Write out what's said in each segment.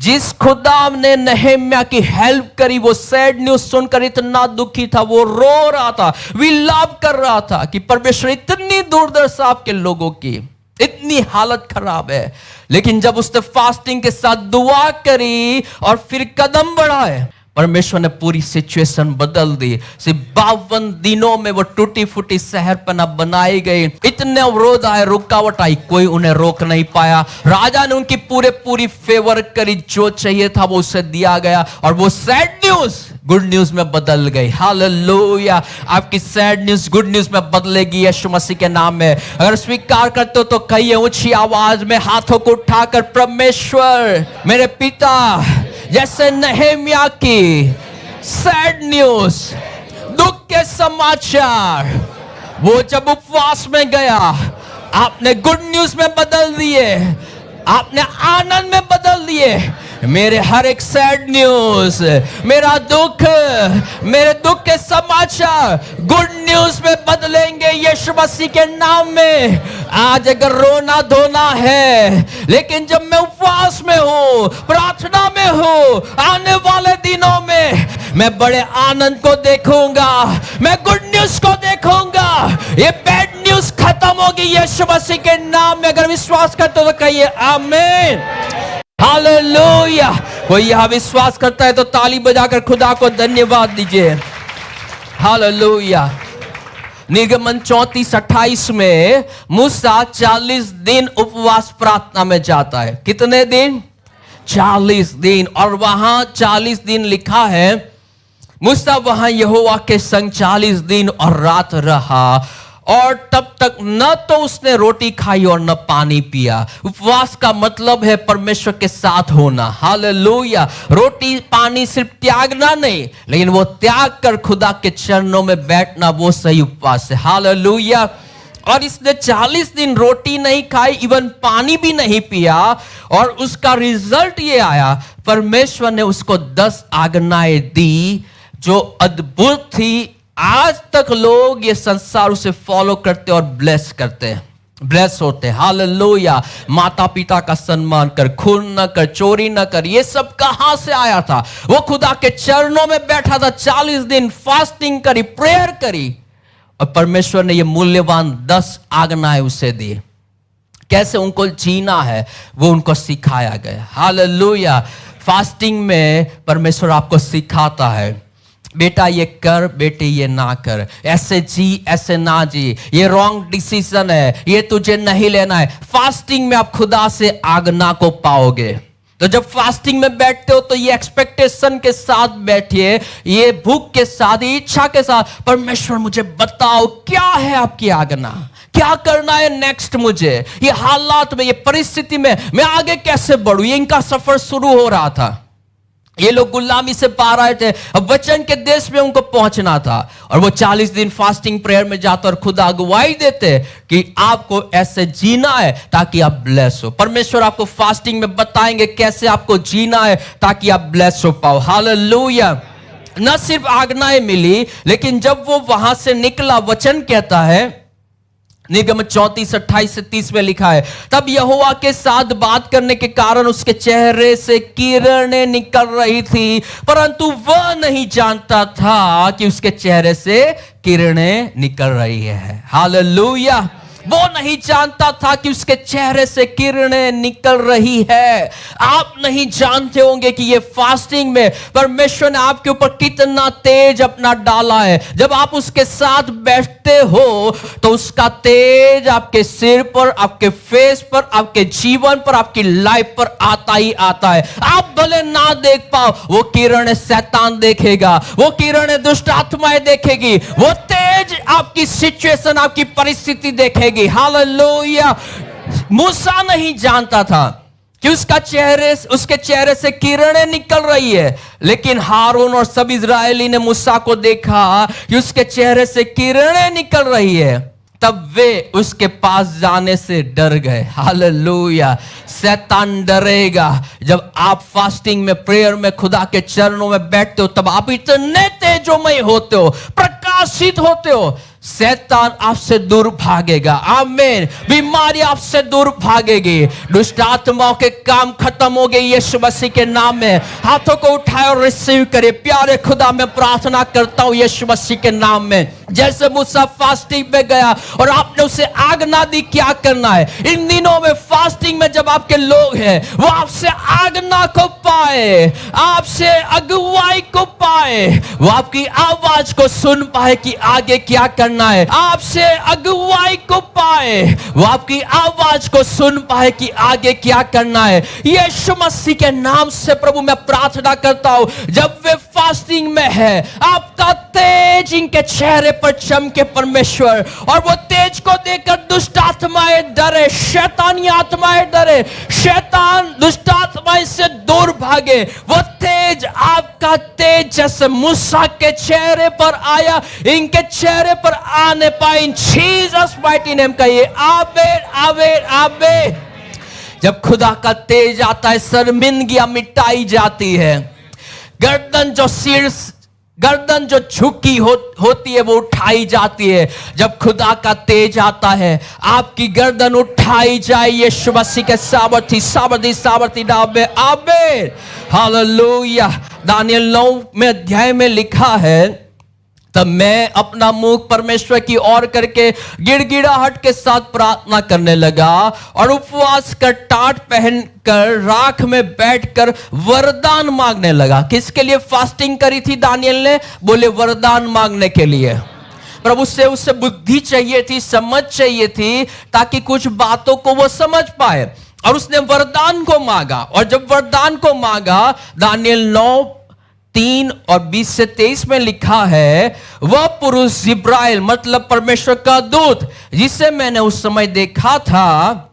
जिस खुदा ने नहम्याह की हेल्प करी, वो सैड न्यूज सुनकर इतना दुखी था, वो रो रहा था, विलाप कर रहा था कि परमेश्वर इतनी दुर्दशा आपके लोगों की, इतनी हालत खराब है। लेकिन जब उसने फास्टिंग के साथ दुआ करी और फिर कदम बढ़ाए, परमेश्वर ने पूरी सिचुएशन बदल दी। सिर्फ 52 दिनों में वो टूटी फूटी शहरपना बनाई गई। इतने अवरोध आए, रुकावट आई, कोई उन्हें रोक नहीं पाया। राजा ने उनकी पूरी फेवर करी, जो चाहिए था वो उसे दिया गया, और वो सैड न्यूज गुड न्यूज में बदल गई। हालेलुया। आपकी सैड न्यूज गुड न्यूज में बदलेगी यीशु मसीह के नाम में। अगर स्वीकार करते हो तो कहिए ऊंची आवाज में, हाथों को उठाकर, परमेश्वर मेरे पिता, जैसे नहम्याह की सैड न्यूज, दुख के समाचार, वो जब उपवास में गया, आपने गुड न्यूज में बदल दिए, आपने आनंद में बदल दिए। मेरे हर एक सैड न्यूज, मेरा दुख, मेरे दुख के समाचार गुड न्यूज में बदलेंगे यीशु मसीह के नाम में। आज अगर रोना धोना है, लेकिन जब मैं उपवास में हूं, प्रार्थना में हूं, आने वाले दिनों में मैं बड़े आनंद को देखूंगा, मैं गुड न्यूज को देखूंगा। ये बैड न्यूज खत्म होगी यीशु मसीह के नाम में। अगर विश्वास करते हो तो कहिए आमीन, हालेलुया। कोई यहां विश्वास करता है तो ताली बजाकर खुदा को धन्यवाद दीजिए। हालेलुया। निर्गमन 34:28 में मूसा 40 दिन उपवास प्रार्थना में जाता है। कितने दिन? 40 दिन। और वहां 40 दिन लिखा है, मूसा वहां यहोवा के संग 40 दिन और रात रहा, और तब तक न तो उसने रोटी खाई और न पानी पिया। उपवास का मतलब है परमेश्वर के साथ होना। हालेलुया। रोटी पानी सिर्फ त्यागना नहीं, लेकिन वो त्याग कर खुदा के चरणों में बैठना, वो सही उपवास है। हालेलुया। और इसने 40 दिन रोटी नहीं खाई, इवन पानी भी नहीं पिया, और उसका रिजल्ट ये आया, परमेश्वर ने उसको 10 आज्ञाएं दी जो अद्भुत थी। आज तक लोग ये संसार उसे फॉलो करते और ब्लेस करते हैं, ब्लेस होते हैं। हालेलुया। माता पिता का सम्मान कर, खून न कर, चोरी न कर, ये सब कहां से आया था? वो खुदा के चरणों में बैठा था, 40 दिन फास्टिंग करी, प्रेयर करी, और परमेश्वर ने ये मूल्यवान 10 आज्ञाएं उसे दी। कैसे उनको जीना है वो उनको सिखाया गया। हालेलुया। फास्टिंग में परमेश्वर आपको सिखाता है, बेटा ये कर, बेटे ये ना कर, ऐसे जी, ऐसे ना जी, ये रॉन्ग डिसीजन है, ये तुझे नहीं लेना है। फास्टिंग में आप खुदा से आज्ञा को पाओगे। तो जब फास्टिंग में बैठते हो तो ये एक्सपेक्टेशन के साथ बैठिए, ये भूख के साथ, ये इच्छा के साथ, परमेश्वर मुझे बताओ क्या है आपकी आज्ञा, क्या करना है नेक्स्ट मुझे, ये हालात में, ये परिस्थिति में मैं आगे कैसे बढ़ूं। ये इनका सफर शुरू हो रहा था। ये लोग गुलामी से पार आए थे, अब वचन के देश में उनको पहुंचना था, और वो 40 दिन फास्टिंग प्रेयर में जाते और खुदा अगुवाई देते कि आपको ऐसे जीना है ताकि आप ब्लेस हो। परमेश्वर आपको फास्टिंग में बताएंगे कैसे आपको जीना है ताकि आप ब्लेस हो पाओ। हालेलुया। न सिर्फ आज्ञाएं मिली, लेकिन जब वो वहां से निकला, वचन कहता है, निर्गमन 34:28-30 में लिखा है, तब यहोवा के साथ बात करने के कारण उसके चेहरे से किरणें निकल रही थी, परंतु वह नहीं जानता था कि उसके चेहरे से किरणें निकल रही है। हालेलुया। वो नहीं जानता था कि उसके चेहरे से किरणें निकल रही है। आप नहीं जानते होंगे कि ये फास्टिंग में परमेश्वर ने आपके ऊपर कितना तेज अपना डाला है। जब आप उसके साथ बैठते हो तो उसका तेज आपके सिर पर, आपके फेस पर, आपके जीवन पर, आपकी लाइफ पर आता ही आता है। आप भले ना देख पाओ, वो किरणें शैतान देखेगा, वो किरणें दुष्ट आत्माएं देखेगी, वो तेज आपकी सिचुएशन, आपकी परिस्थिति देखेगी। हालेलुया। मूसा नहीं जानता था कि उसके चेहरे से किरणें निकल रही है, लेकिन हारून और सब इजरायली ने मूसा को देखा कि उसके चेहरे से किरणें निकल रही है, तब वे उसके पास जाने से डर गए। हालेलुया। शैतान डरेगा जब आप फास्टिंग में, प्रेयर में, खुदा के चरणों में बैठते हो, तब आप इतने तेजोमय होते हो, प्रकाशित होते हो, शैतान आपसे दूर भागेगा। आमीन। बीमारी आपसे दूर भागेगी। दुष्ट आत्माओं के काम खत्म हो गए यीशु मसीह के नाम में। हाथों को उठाए और रिसीव करें। प्यारे खुदा, मैं प्रार्थना करता हूं यीशु मसीह के नाम में, जैसे मूसा फास्टिंग में गया और आपने उसे आज्ञा दी क्या करना है। इन दिनों में फास्टिंग में जब आपके लोग हैं, वो आपसे आज्ञा को पाए, आपसे अगुवाई को पाए, वो आपकी आवाज को सुन पाए कि आगे क्या करना है। आपसे अगुवाई को पाए, वो आपकी आवाज को सुन पाए कि आगे क्या करना है। यीशु मसीह के नाम से प्रभु मैं प्रार्थना करता हूं, जब वे फास्टिंग में है, आपका तेज इनके चेहरे पर चमके परमेश्वर, और वो तेज को देखकर दुष्ट आत्माएं डरे, शैतानी आत्माएं डरे, शैतान दुष्ट आत्माएं से दूर भागे। वो तेज, आपका तेज जैसे मूसा के चेहरे पर आया, इनके चेहरे पर आने पाए। इन जीसस माइटी नेम का ये आमीन आमीन आमीन। जब खुदा का तेज आता है, शर्मिंदगियां मिटाई जाती है। गर्दन जो झुकी होती है वो उठाई जाती है। जब खुदा का तेज आता है, आपकी गर्दन उठाई जाए यीशु मसीह के सामर्थी नाम में। आमीन हालेलुया। दानियल 9 में अध्याय में लिखा है, तब मैं अपना मुंह परमेश्वर की ओर करके गिड़गिड़ाहट के साथ प्रार्थना करने लगा और उपवास कर टाट पहनकर राख में बैठकर वरदान मांगने लगा। किसके लिए फास्टिंग करी थी दानियल ने? बोले वरदान मांगने के लिए। प्रभु से उसे बुद्धि चाहिए थी, समझ चाहिए थी, ताकि कुछ बातों को वो समझ पाए, और उसने वरदान को मांगा। और जब वरदान को मांगा, दानियल 9:3 और 20 से 23 में लिखा है, वह पुरुष जिब्राइल मतलब परमेश्वर का दूत, जिसे मैंने उस समय देखा था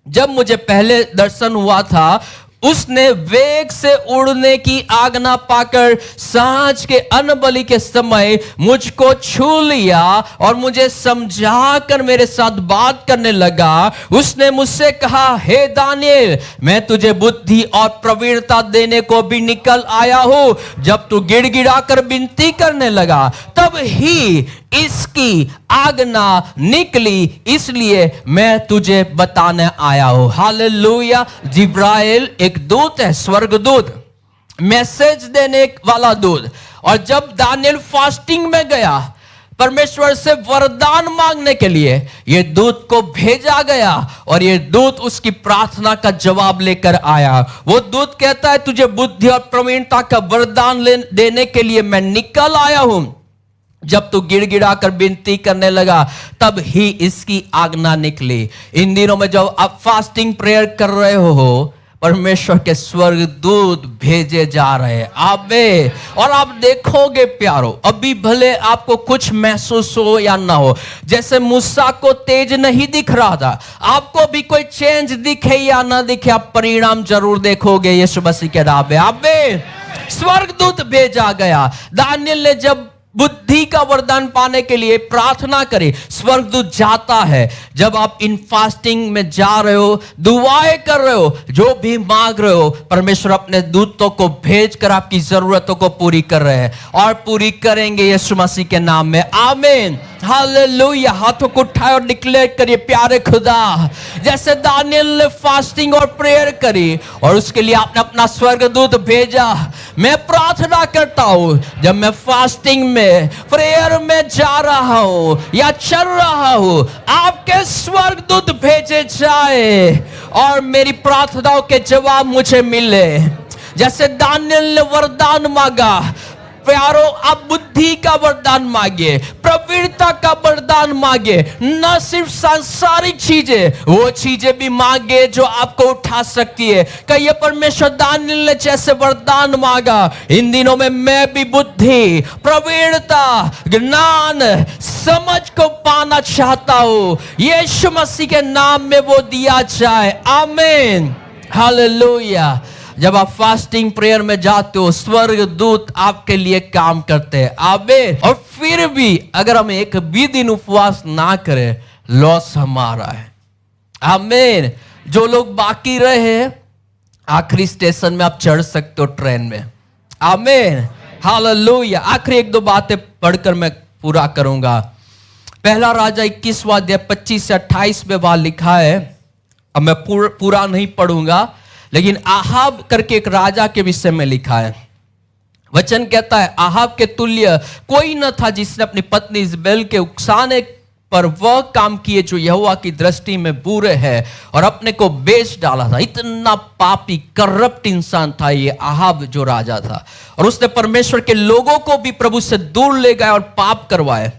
जब मुझे पहले दर्शन हुआ था, उसने वेग से उड़ने की आज्ञा पाकर सांझ के अन्न बलि के समय मुझको छू लिया और मुझे समझाकर मेरे साथ बात करने लगा। उसने मुझसे कहा, हे दानियल, मैं तुझे बुद्धि और प्रवीणता देने को भी निकल आया हूं। जब तू गिड़गिड़ाकर विनती करने लगा, तब ही इसकी आज्ञा निकली, इसलिए मैं तुझे बताने आया हूं। हालेलुया। जिब्राइल एक दूत है, स्वर्गदूत, मैसेज देने वाला दूत। और जब दानियल फास्टिंग में गया परमेश्वर से वरदान मांगने के लिए, यह दूत को भेजा गया और यह दूत उसकी प्रार्थना का जवाब लेकर आया। वो दूत कहता है, तुझे बुद्धि और प्रवीणता का वरदान देने के लिए मैं निकल आया हूं। जब तू गिड़गिड़ाकर विनती करने लगा, तब ही इसकी आज्ञा निकली। इन दिनों में जब आप फास्टिंग प्रेयर कर रहे हो, परमेश्वर के स्वर्गदूत भेजे जा रहे हैं। आमीन। और आप देखोगे प्यारो, अभी भले आपको कुछ महसूस हो या ना हो, जैसे मूसा को तेज नहीं दिख रहा था, आपको भी कोई चेंज दिखे या ना दिखे, आप परिणाम जरूर देखोगे यीशु मसीह के नाम में। आमीन। स्वर्गदूत भेजा गया। दानियल ने जब बुद्धि का वरदान पाने के लिए प्रार्थना करे, स्वर्गदूत जाता है। जब आप इन फास्टिंग में जा रहे हो, दुआएं कर रहे हो, जो भी मांग रहे हो, परमेश्वर अपने दूतों को भेजकर आपकी जरूरतों को पूरी कर रहे हैं और पूरी करेंगे यीशु मसीह के नाम में। आमीन हालेलुया। हाथों को उठाए और डिक्लेयर करिए, प्यारे खुदा, जैसे दानियल ने फास्टिंग और प्रेयर करी और उसके लिए आपने अपना स्वर्गदूत भेजा, मैं प्रार्थना करता हूं जब मैं फास्टिंग में प्रेयर में जा रहा हूं या चल रहा हूं, आपके स्वर्गदूत भेजे जाए और मेरी प्रार्थनाओं के जवाब मुझे मिले। जैसे दानियल ने वरदान मांगा, प्यारो आप बुद्धि का वरदान मांगे, प्रवीणता का वरदान मांगे, न सिर्फ सांसारिक चीजें, वो चीजें भी मांगे जो आपको उठा सकती है। कहिए, परमेश्वर दानियल ने जैसे वरदान मांगा, इन दिनों में मैं भी बुद्धि, प्रवीणता, ज्ञान, समझ को पाना चाहता हूं। यीशु मसीह के नाम में वो दिया जाए। आमीन हालेलुया। जब आप फास्टिंग प्रेयर में जाते हो, स्वर्गदूत आपके लिए काम करते हैं। आमीन। और फिर भी अगर हम एक भी दिन उपवास ना करें, लॉस हमारा है। आमीन। जो लोग बाकी रहे, आखिरी स्टेशन में आप चढ़ सकते हो ट्रेन में। आमीन हालेलुया। आखिरी 1-2 बातें पढ़कर मैं पूरा करूंगा। पहला राजा 21वां अध्याय 25 से 28 में वहां लिखा है। अब मैं पूरा नहीं पढ़ूंगा, लेकिन आहाब करके एक राजा के विषय में लिखा है। वचन कहता है, आहाब के तुल्य कोई न था जिसने अपनी पत्नी इजबेल के उकसाने पर वह काम किए जो यहोवा की दृष्टि में बुरे है, और अपने को बेच डाला था। इतना पापी करप्ट इंसान था ये आहाब जो राजा था, और उसने परमेश्वर के लोगों को भी प्रभु से दूर ले गया और पाप करवाए।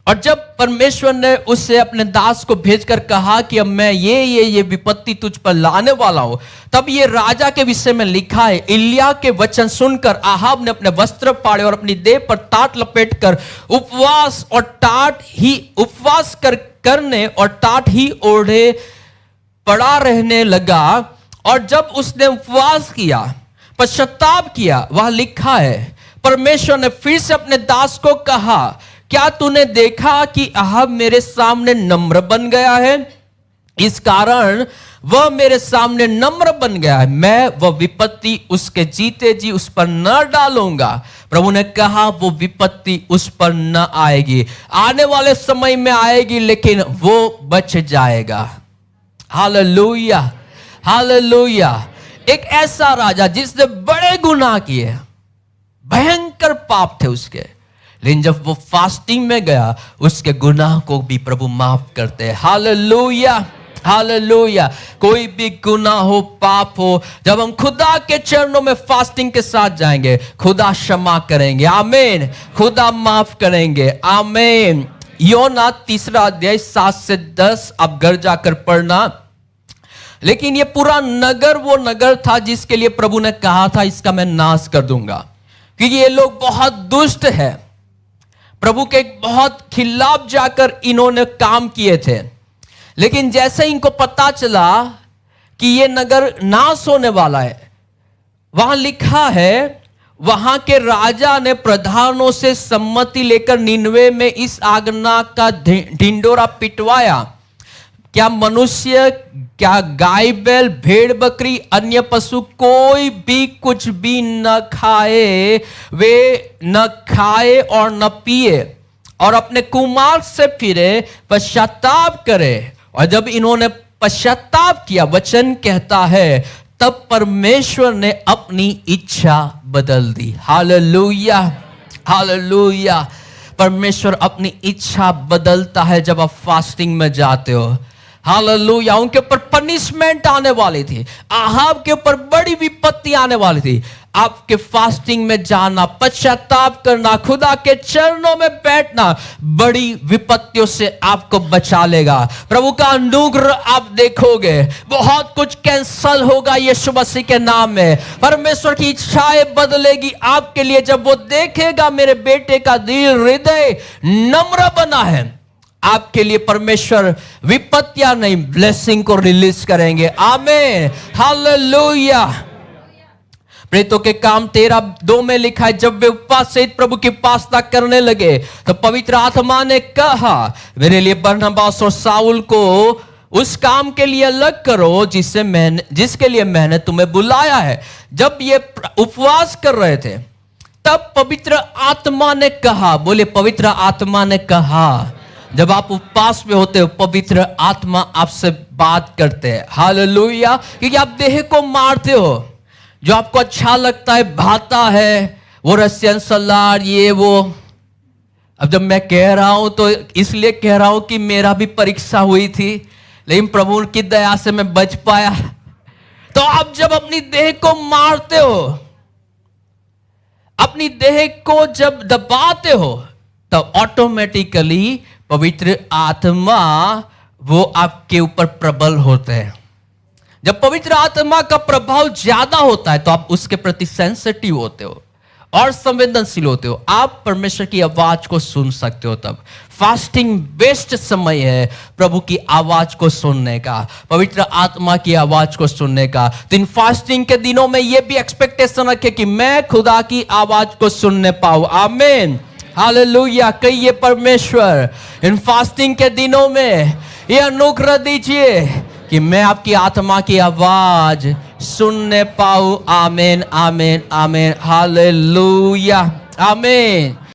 और जब परमेश्वर ने उससे अपने दास को भेजकर कहा कि अब मैं ये विपत्ति तुझ पर लाने वाला हूं, तब ये राजा के विषय में लिखा है, इलिया के वचन सुनकर आहाब ने अपने वस्त्र फाड़े और अपनी देह पर टाट लपेटकर उपवास करने और टाट ही ओढ़े पड़ा रहने लगा। और जब उसने उपवास किया, पश्चाताप किया, वह लिखा है, परमेश्वर ने फिर से अपने दास को कहा, क्या तूने देखा कि आहाब मेरे सामने नम्र बन गया है? इस कारण वह मेरे सामने नम्र बन गया है, मैं वह विपत्ति उसके जीते जी उस पर न डालूंगा। प्रभु ने कहा वो विपत्ति उस पर न आएगी, आने वाले समय में आएगी, लेकिन वो बच जाएगा। Hallelujah, hallelujah. एक ऐसा राजा जिसने बड़े गुनाह किए, भयंकर पाप थे उसके, लेकिन जब वो फास्टिंग में गया, उसके गुनाह को भी प्रभु माफ करते हैं। Hallelujah, hallelujah. कोई भी गुनाह हो, पाप हो, जब हम खुदा के चरणों में फास्टिंग के साथ जाएंगे, खुदा क्षमा करेंगे। आमीन। खुदा माफ करेंगे। आमीन। योना 3 अध्याय 7 से 10 आप घर जाकर पढ़ना। लेकिन ये पूरा नगर वो नगर था जिसके लिए प्रभु ने कहा था इसका मैं नाश कर दूंगा, क्योंकि ये लोग बहुत दुष्ट है। प्रभु के बहुत खिलाफ जाकर इन्होंने काम किए थे। लेकिन जैसे इनको पता चला कि ये नगर नाश होने वाला है, वहां लिखा है, वहां के राजा ने प्रधानों से सम्मति लेकर निनवे में इस आज्ञा का ढिंडोरा पिटवाया, क्या मनुष्य, क्या गाय बैल, भेड़ बकरी, अन्य पशु कोई भी कुछ भी न खाए, वे न खाए और न पिए, और अपने कुमार्ग से फिरे, पश्चाताप करे। और जब इन्होंने पश्चाताप किया, वचन कहता है, तब परमेश्वर ने अपनी इच्छा बदल दी। Hallelujah, hallelujah. परमेश्वर अपनी इच्छा बदलता है जब आप फास्टिंग में जाते हो। हालेलुया। उनके ऊपर पनिशमेंट आने वाली थी, आहाब के ऊपर बड़ी विपत्ति आने वाली थी। आपके फास्टिंग में जाना, पश्चाताप करना, खुदा के चरणों में बैठना बड़ी विपत्तियों से आपको बचा लेगा। प्रभु का अनुग्रह आप देखोगे, बहुत कुछ कैंसल होगा यीशु मसीह के नाम में। परमेश्वर की इच्छाएं बदलेगी आपके लिए जब वो देखेगा मेरे बेटे का दिल, हृदय नम्र बना है। आपके लिए परमेश्वर विपत्तियां नहीं, ब्लेसिंग को रिलीज करेंगे। आमीन। हालेलुया। प्रेरितों के काम 13:2 में लिखा है, जब वे उपवास सहित प्रभु की उपासना करने लगे तो पवित्र आत्मा ने कहा, मेरे लिए बरनबास और शाऊल को उस काम के लिए अलग करो जिसके लिए मैंने तुम्हें बुलाया है। जब ये उपवास कर रहे थे तब पवित्र आत्मा ने कहा, बोले पवित्र आत्मा ने कहा। जब आप उपवास में होते हो, पवित्र आत्मा आपसे बात करते हैं। हालेलुया। क्योंकि आप देह को मारते हो, जो आपको अच्छा लगता है, भाता है, वो रशियन सलाद, ये वो। अब जब मैं कह रहा हूं तो इसलिए कह रहा हूं कि मेरा भी परीक्षा हुई थी, लेकिन प्रभु की दया से मैं बच पाया। तो आप जब अपनी देह को मारते हो, अपनी देह को जब दबाते हो, तब ऑटोमेटिकली पवित्र आत्मा वो आपके ऊपर प्रबल होते हैं। जब पवित्र आत्मा का प्रभाव ज्यादा होता है तो आप उसके प्रति सेंसिटिव होते हो और संवेदनशील होते हो। आप परमेश्वर की आवाज को सुन सकते हो। तब फास्टिंग बेस्ट समय है प्रभु की आवाज को सुनने का, पवित्र आत्मा की आवाज को सुनने का। तो इन फास्टिंग के दिनों में यह भी एक्सपेक्टेशन रखे कि मैं खुदा की आवाज को सुनने पाऊं। आमीन। हालेलुया। कहिए परमेश्वर इन फास्टिंग के दिनों में यह अनुग्रह दीजिए कि मैं आपकी आत्मा की आवाज सुनने पाऊं। आमीन, आमीन, आमीन। हालेलुया। आमीन।